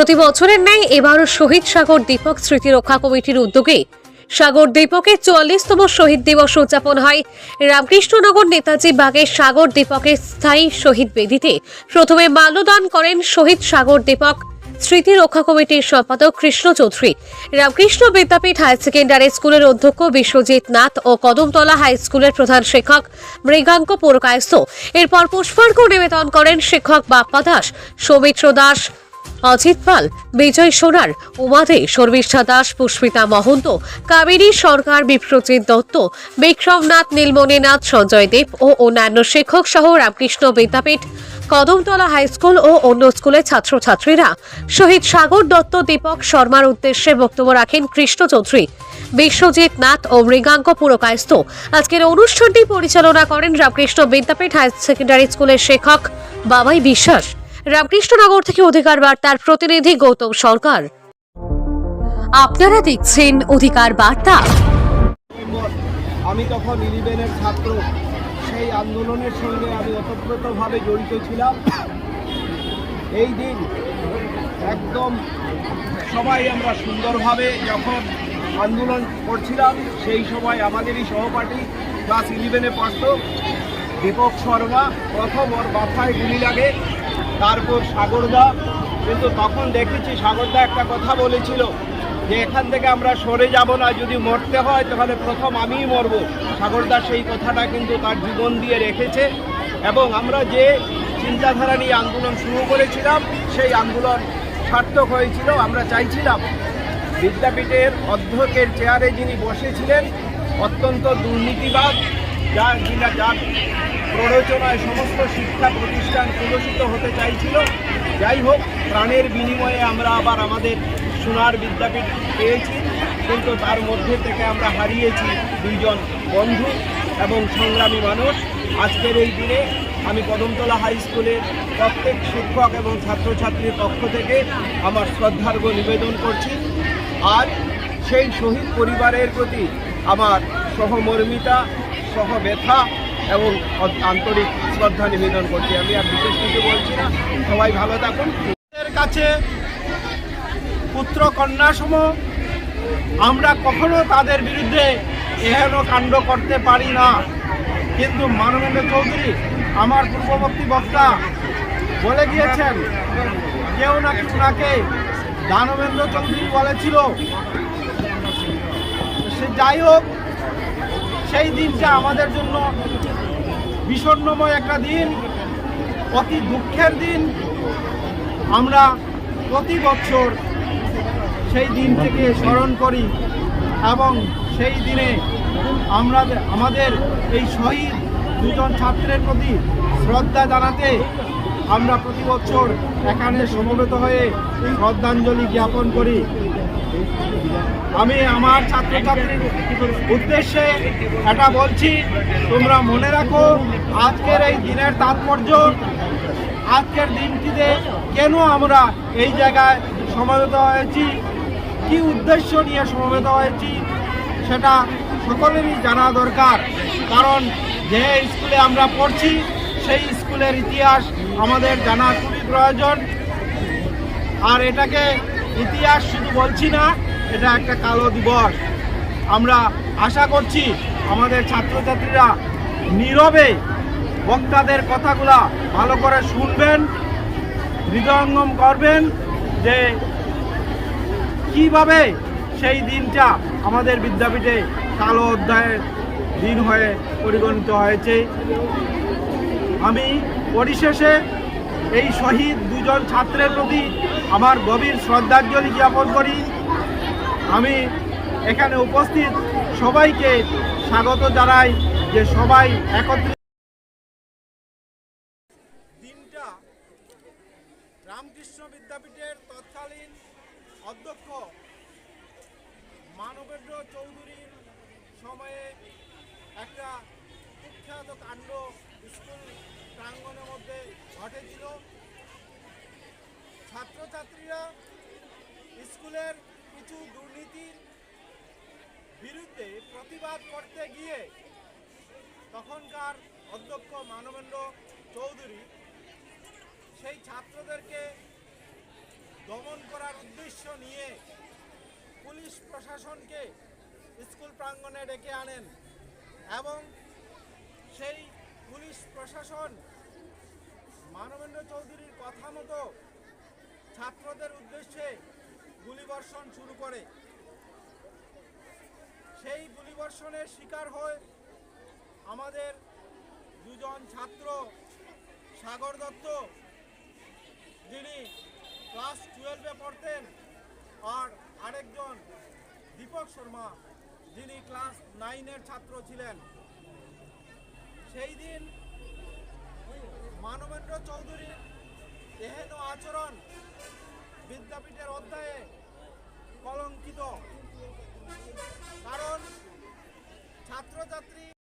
প্রতি বছরের ন্যায় এবারও শহীদ সাগর দীপক স্মৃতি রক্ষা কমিটির উদ্যোগে সাগর দীপকের 44তম শহীদ দিবস উদযাপন হয় রামকৃষ্ণনগর নেতাজি বাগের সাগর দীপকের স্থায়ী শহীদ বেদিতে। প্রথমে মাল্যদান করেন শহীদ সাগর দীপক স্মৃতি রক্ষা কমিটির সম্পাদক কৃষ্ণ চৌধুরী। রামকৃষ্ণ বিদ্যাপীঠ হায়ার সেকেন্ডারি স্কুলের অধ্যক্ষ বিশ্বজিৎ নাথ ও কদমতলা হাই স্কুলের প্রধান শিক্ষক মৃগাঙ্ক পুরকায়স্থ। এরপর পুষ্পার্ঘ্য নিবেদন করেন শিক্ষক বাপ্পা দাস, সৌমিত্র দাস, অজিত পাল, বিজয় সোনার, উমা দে, শর্মিষ্ঠা দাস, পুষ্পিতা মহন্ত, কাবেরী সরকার, বিপ্রজিৎ দত্ত, বিক্রমনাথ, নীলমণিনাথ, সঞ্জয় দেব ও অন্যান্য শিক্ষক সহ রামকৃষ্ণ বিদ্যাপীঠ, কদমতলা হাই স্কুল ও অন্য স্কুলের ছাত্রছাত্রীরা শহীদ সাগর দত্ত দীপক শর্মার উদ্দেশ্যে বক্তব্য রাখেন কৃষ্ণ চৌধুরী, বিশ্বজিৎ নাথ ও মৃগাঙ্ক পুরকায়স্থ। আজকের অনুষ্ঠানটি পরিচালনা করেন রামকৃষ্ণ বিদ্যাপীঠ হায়ার সেকেন্ডারি স্কুলের শিক্ষক বাবাই বিশ্বাস। রামকৃষ্ণনগর থেকে অধিকার বার্তার প্রতিনিধি গৌতম সরকার। আপনারা দেখছেন অধিকার বার্তা। আমি তখন 11-এর ছাত্র, সেই আন্দোলনের সঙ্গে আমি ওতপ্রোতভাবে জড়িত ছিলাম। এই দিন একদম সবাই আমরা সুন্দরভাবে যখন আন্দোলন করছিলাম, সেই সময় আমাদেরই সহপাঠী ক্লাস 11-এ পড়ত দীপক শর্মা, প্রথম ওর মাথায় গুলি লাগে, তারপর সাগরদা। কিন্তু তখন দেখেছি সাগরদা একটা কথা বলেছিল যে এখান থেকে আমরা সরে যাব না, যদি মরতে হয় তাহলে প্রথম আমিই মরব। সাগরদা সেই কথাটা কিন্তু তার জীবন দিয়ে রেখেছে এবং আমরা যে চিন্তাধারা নিয়ে আন্দোলন শুরু করেছিলাম সেই আন্দোলন সার্থক হয়েছিল। আমরা চাইছিলাম বিদ্যাপীঠের অধ্যক্ষের চেয়ারে যিনি বসেছিলেন অত্যন্ত দুর্নীতিবাদ, যার প্ররোচনায় সমস্ত শিক্ষা প্রতিষ্ঠান কলুষিত হতে চাইছিল। যাই হোক, প্রাণের বিনিময়ে আমরা আবার আমাদের সোনার বিদ্যাপীঠ পেয়েছি, কিন্তু তার মধ্যে থেকে আমরা হারিয়েছি দুইজন বন্ধু এবং সংগ্রামী মানুষ। আজকের এই দিনে আমি কদমতলা হাই স্কুলের প্রত্যেক শিক্ষক এবং ছাত্রছাত্রীর পক্ষ থেকে আমার শ্রদ্ধার্ঘ্য নিবেদন করছি। আর সেই শহীদ পরিবারের প্রতি আমার সহমর্মিতা, সহব্যথা এবং আন্তরিক শ্রদ্ধা নিবেদন করছি। আমি আর বিশেষ কিছু বলছি না, সবাই ভালো থাকুন। এর কাছে পুত্র কন্যা সম আমরা কখনো তাদের বিরুদ্ধে এহেন কাণ্ড করতে পারি না, কিন্তু মানবেন্দ্র চৌধুরী আমার পূর্ববর্তী বক্তা বলে গিয়েছেন, কেউ নাকি ওনাকে দানবেন্দ্র চৌধুরী বলেছিল। সে যাই হোক, সেই দিনটা আমাদের জন্য বিষণ্ণময় একটা দিন, অতি দুঃখের দিন। আমরা প্রতি বছর সেই দিন থেকে স্মরণ করি এবং সেই দিনে আমরা আমাদের এই শহীদ দুজন ছাত্রের প্রতি শ্রদ্ধা জানাতে আমরা প্রতি বছর এখানে সমবেত হয়ে শ্রদ্ধাঞ্জলি জ্ঞাপন করি। আমি আমার ছাত্রছাত্রীর উদ্দেশ্যে এটা বলছি, তোমরা মনে রাখো আজকের এই দিনের তাৎপর্য। আজকের দিনটিতে কেন আমরা এই জায়গায় সমবেত হয়েছি, কি উদ্দেশ্য নিয়ে সমবেত হয়েছি, সেটা সকলেরই জানা দরকার। কারণ যে স্কুলে আমরা পড়ছি সেই স্কুলের ইতিহাস আমাদের জানা খুবই প্রয়োজন। আর এটাকে ইতিহাস শুধু বলছি না, এটা একটা কালো দিবস। আমরা আশা করছি আমাদের ছাত্রছাত্রীরা নীরবে বক্তাদের কথাগুলা ভালো করে শুনবেন, হৃদয়ঙ্গম করবেন যে কিভাবে সেই দিনটা আমাদের বিদ্যাপীঠে কালো অধ্যায়ের দিন হয়ে পরিগণিত হয়েছে। আমি পরিশেষে এই শহীদ দুজন ছাত্রের প্রতি আমার গভীর শ্রদ্ধাঞ্জলি জ্ঞাপন করি। আমি এখানে উপস্থিত সবাইকে স্বাগত জানাই যে সবাই একত্রিত। দিনটা রামকৃষ্ণ বিদ্যাপীঠের তৎকালীন অধ্যক্ষ মানবেন্দ্র চৌধুরীর সময়ে একটা কুখ্যাত কাণ্ড স্কুল প্রাঙ্গণের মধ্যে ঘটেছিল। ছাত্রছাত্রীরা স্কুলের কিছু দুর্নীতির বিরুদ্ধে প্রতিবাদ করতে গিয়ে তখনকার অধ্যক্ষ মানবেন্দ্র চৌধুরী সেই ছাত্রদেরকে দমন করে উদ্দেশ্য নিয়ে পুলিশ প্রশাসনকে স্কুল প্রাঙ্গণে ডেকে আনেন এবং সেই পুলিশ প্রশাসন মানবেন্দ্র চৌধুরীর কথা মতো ছাত্রদের উদ্দেশ্যে গুলিবর্ষণ শুরু করে। সেই গুলিবর্ষণের শিকার হয়ে আমাদের দুজন ছাত্র সাগর দত্ত, যিনি ক্লাস 12-এ পড়তেন, আর আরেকজন দীপক শর্মা, যিনি ক্লাস 9-এর ছাত্র ছিলেন। সেই দিন মানবেন্দ্র চৌধুরীর এহেন আচরণ বিদ্যাপীঠের অধ্যায়ে কলঙ্কিত, কারণ ছাত্রছাত্রী